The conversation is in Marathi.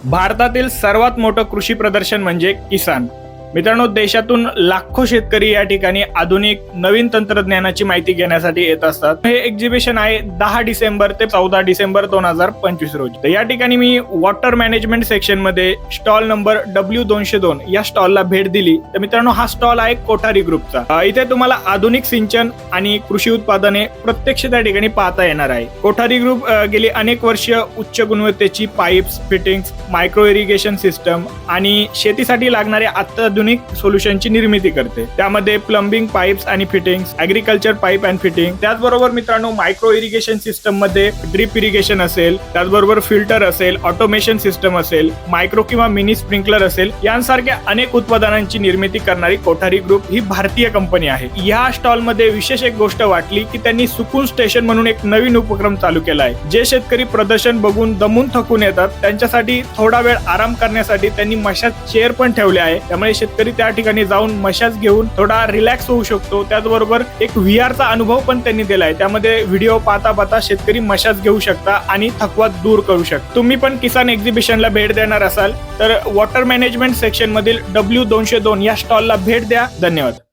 भारतातील सर्वात मोठं कृषी प्रदर्शन म्हणजे किसान. मित्रांनो, देशातून लाखो शेतकरी या ठिकाणी आधुनिक नवीन तंत्रज्ञानाची माहिती घेण्यासाठी येत असतात. हे एक्झिबिशन आहे 10 डिसेंबर ते 14 डिसेंबर 2025 रोजी. तर या ठिकाणी मी वॉटर मॅनेजमेंट सेक्शन मध्ये स्टॉल नंबर W202 या स्टॉलला भेट दिली. तर मित्रांनो, हा स्टॉल आहे कोठारी ग्रुपचा. इथे तुम्हाला आधुनिक सिंचन आणि कृषी उत्पादने प्रत्यक्ष त्या ठिकाणी पाहता येणार आहे. कोठारी ग्रुप गेली अनेक वर्ष उच्च गुणवत्तेची pipes, fittings, micro irrigation system आणि शेतीसाठी लागणारे अत्याधुनिक सोल्युशनची निर्मिती करते. त्यामध्ये प्लंबिंग पाईप्स आणि fittings, agriculture pipe and fitting, त्याचबरोबर मित्रांनो मायक्रो इरिगेशन सिस्टम मध्ये ड्रिप इरिगेशन असेल, त्याचबरोबर फिल्टर असेल, ऑटोमेशन सिस्टम असेल, मायक्रो किंवा मिनी स्प्रिंकलर असेल, यांसारख्या अनेक उत्पादनांची निर्मिती करणारी कोठारी ग्रुप ही भारतीय कंपनी आहे. या स्टॉल मध्ये विशेष एक गोष्ट वाटली की त्यांनी सुकून स्टेशन म्हणून एक नवीन उपक्रम चालू केला आहे. जे शेतकरी प्रदर्शन बघून दमून थकून येतात त्यांच्यासाठी थोडा वेळ आराम करण्यासाठी त्यांनी मशाज चेअर पण ठेवले आहे. त्यामुळे शेतकरी त्या ठिकाणी जाऊन मशाज घेऊन थोडा रिलॅक्स होऊ शकतो. त्याचबरोबर एक VR चा अनुभव पण त्यांनी दिलाय. त्यामध्ये व्हिडिओ पाहता पाहता शेतकरी मशाज घेऊ शकता आणि थकवा दूर करू शकता. तुम्ही पण किसान एक्झिबिशनला भेट देणार असाल तर वॉटर मॅनेजमेंट सेक्शन मधील W202 या स्टॉलला भेट द्या. धन्यवाद.